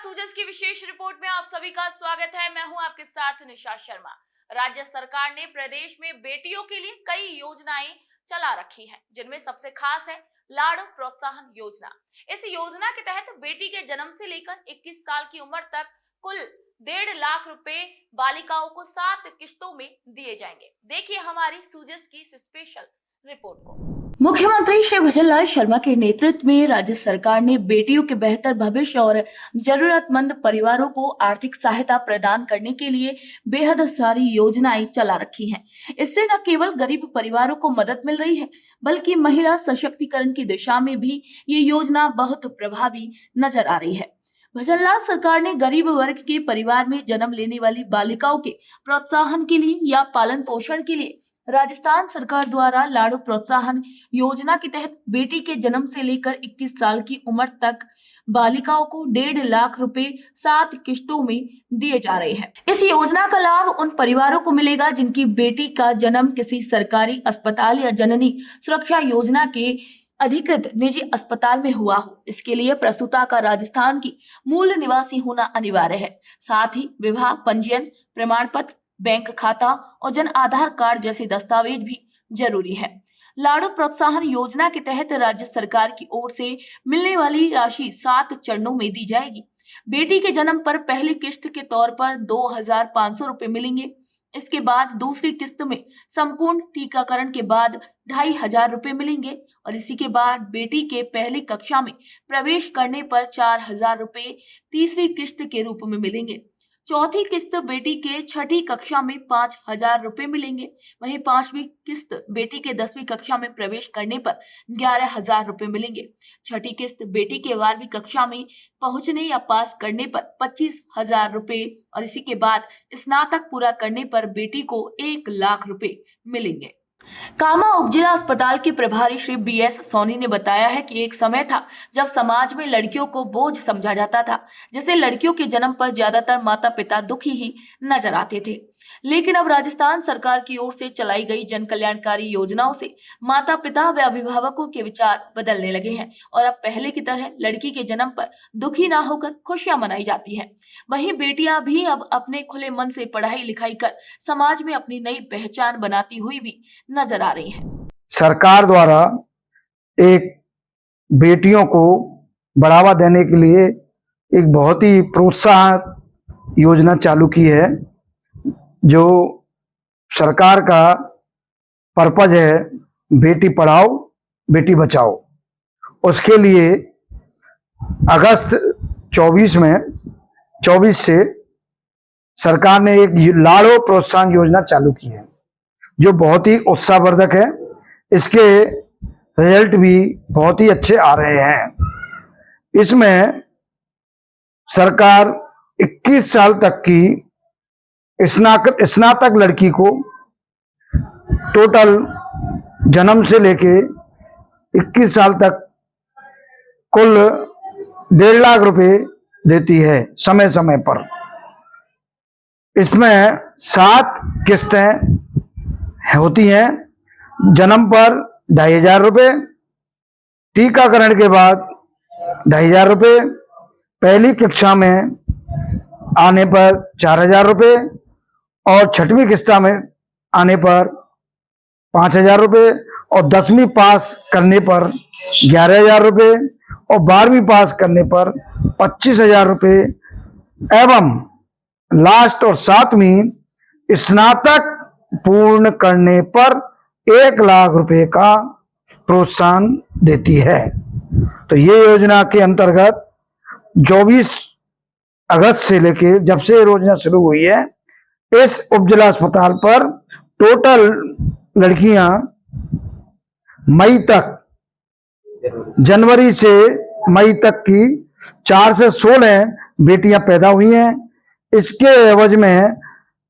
सूजस की विशेष रिपोर्ट में आप सभी का स्वागत है। मैं हूं आपके साथ निशा शर्मा। राज्य सरकार ने प्रदेश में बेटियों के लिए कई योजनाएं चला रखी हैं, जिनमें सबसे खास है लाड़ू प्रोत्साहन योजना। इस योजना के तहत बेटी के जन्म से लेकर 21 साल की उम्र तक कुल 1.5 लाख रुपए बालिकाओं को 7 किस्तों में दिए जाएंगे। देखिए हमारी सूजस की इस स्पेशल रिपोर्ट को। मुख्यमंत्री श्री भजनलाल शर्मा के नेतृत्व में राज्य सरकार ने बेटियों के बेहतर भविष्य और जरूरतमंद परिवारों को आर्थिक सहायता प्रदान करने के लिए बेहद सारी योजनाएं चला रखी हैं। इससे न केवल गरीब परिवारों को मदद मिल रही है, बल्कि महिला सशक्तिकरण की दिशा में भी ये योजना बहुत प्रभावी नजर आ रही है। भजनलाल सरकार ने गरीब वर्ग के परिवार में जन्म लेने वाली बालिकाओं के प्रोत्साहन के लिए या पालन पोषण के लिए राजस्थान सरकार द्वारा लाड़ू प्रोत्साहन योजना के तहत बेटी के जन्म से लेकर 21 साल की उम्र तक बालिकाओं को 1.5 लाख रुपए 7 किस्तों में दिए जा रहे हैं। इस योजना का लाभ उन परिवारों को मिलेगा जिनकी बेटी का जन्म किसी सरकारी अस्पताल या जननी सुरक्षा योजना के अधिकृत निजी अस्पताल में हुआ हो। इसके लिए प्रसूता का राजस्थान की मूल निवासी होना अनिवार्य है। साथ ही विवाह पंजीयन प्रमाण पत्र, बैंक खाता और जन आधार कार्ड जैसे दस्तावेज भी जरूरी है। लाड़ू प्रोत्साहन योजना के तहत राज्य सरकार की ओर से मिलने वाली राशि 7 चरणों में दी जाएगी। बेटी के जन्म पर पहली किस्त के तौर पर 2,500 रुपए मिलेंगे। इसके बाद दूसरी किस्त में संपूर्ण टीकाकरण के बाद 2,500 रुपए मिलेंगे और इसी के बाद बेटी के पहली कक्षा में प्रवेश करने पर 4,000 रुपए तीसरी किस्त के रूप में मिलेंगे। चौथी किस्त बेटी के छठी कक्षा में 5,000 रुपए मिलेंगे। वहीं 5वीं किस्त बेटी के 10वीं कक्षा में प्रवेश करने पर 11,000 रुपए मिलेंगे। छठी किस्त बेटी के 12वीं कक्षा में पहुंचने या पास करने पर 25,000 रुपए और इसी के बाद स्नातक पूरा करने पर बेटी को 1 लाख रुपए मिलेंगे। कामा उपजिला अस्पताल के प्रभारी श्री BS सोनी ने बताया है कि एक समय था जब समाज में लड़कियों को बोझ समझा जाता था, जिससे लड़कियों के जन्म पर ज्यादातर माता पिता दुखी ही नजर आते थे। लेकिन अब राजस्थान सरकार की ओर से चलाई गई जन कल्याणकारी योजनाओं से माता पिता व अभिभावकों के विचार बदलने लगे हैं और अब पहले की तरह लड़की के जन्म पर दुखी ना होकर खुशियां मनाई जाती हैं। वहीं बेटियां भी अब अपने खुले मन से पढ़ाई लिखाई कर समाज में अपनी नई पहचान बनाती हुई भी नजर आ रही हैं। सरकार द्वारा एक बेटियों को बढ़ावा देने के लिए एक बहुत ही प्रोत्साहन योजना चालू की है। जो सरकार का पर्पज है बेटी पढ़ाओ बेटी बचाओ। उसके लिए अगस्त 24 से सरकार ने एक लाड़ू प्रोत्साहन योजना चालू की है, जो बहुत ही उत्साहवर्धक है। इसके रिजल्ट भी बहुत ही अच्छे आ रहे हैं। इसमें सरकार 21 साल तक की स्नातक लड़की को टोटल जन्म से लेके 21 साल तक कुल 1.5 लाख रुपए देती है समय समय पर। इसमें 7 किस्तें होती हैं। जन्म पर 2,500 रुपए, टीकाकरण के बाद 2,500 रुपए, पहली कक्षा में आने पर 4,000 रुपए और छठवीं किस्ता में आने पर 5,000 रुपए और 10वीं पास करने पर 11,000 रुपए और 12वीं पास करने पर 25,000 रुपए एवं लास्ट और 7वीं स्नातक पूर्ण करने पर 1 लाख रुपए का प्रोत्साहन देती है। तो ये योजना के अंतर्गत 24 अगस्त से लेके जब से ये योजना शुरू हुई है, इस उपजिला अस्पताल पर टोटल लड़कियां मई तक, जनवरी से मई तक की 4 से 16 बेटियां पैदा हुई हैं। इसके एवज में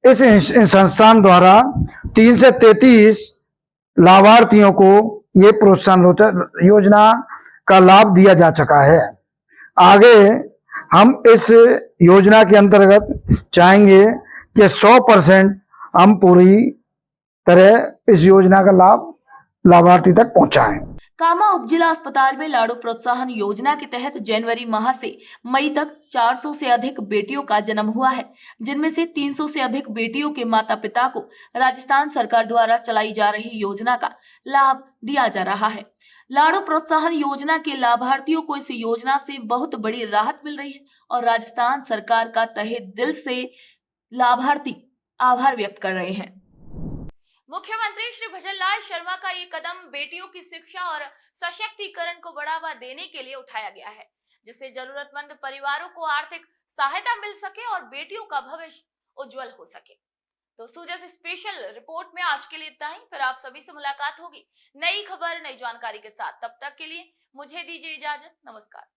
इस संस्थान द्वारा 3 से 33 लाभार्थियों को ये प्रोत्साहन योजना का लाभ दिया जा चुका है। आगे हम इस योजना के अंतर्गत चाहेंगे कि 100% हम पूरी तरह इस योजना का लाभ लाभार्थी तक पहुंचाएं। कामा उपजिला अस्पताल में लाड़ू प्रोत्साहन योजना के तहत जनवरी माह से मई तक 400 से अधिक बेटियों का जन्म हुआ है, जिनमें से 300 से अधिक बेटियों के माता पिता को राजस्थान सरकार द्वारा चलाई जा रही योजना का लाभ दिया जा रहा है। लाड़ू प्रोत्साहन योजना के लाभार्थियों को इस योजना से बहुत बड़ी राहत मिल रही है और राजस्थान सरकार का तहे दिल से लाभार्थी आभार व्यक्त कर रहे हैं। मुख्यमंत्री श्री भजनलाल शर्मा का ये कदम बेटियों की शिक्षा और सशक्तिकरण को बढ़ावा देने के लिए उठाया गया है, जिससे जरूरतमंद परिवारों को आर्थिक सहायता मिल सके और बेटियों का भविष्य उज्जवल हो सके। तो सूजस स्पेशल रिपोर्ट में आज के लिए इतना ही। फिर आप सभी से मुलाकात होगी नई खबर नई जानकारी के साथ। तब तक के लिए मुझे दीजिए इजाजत। नमस्कार।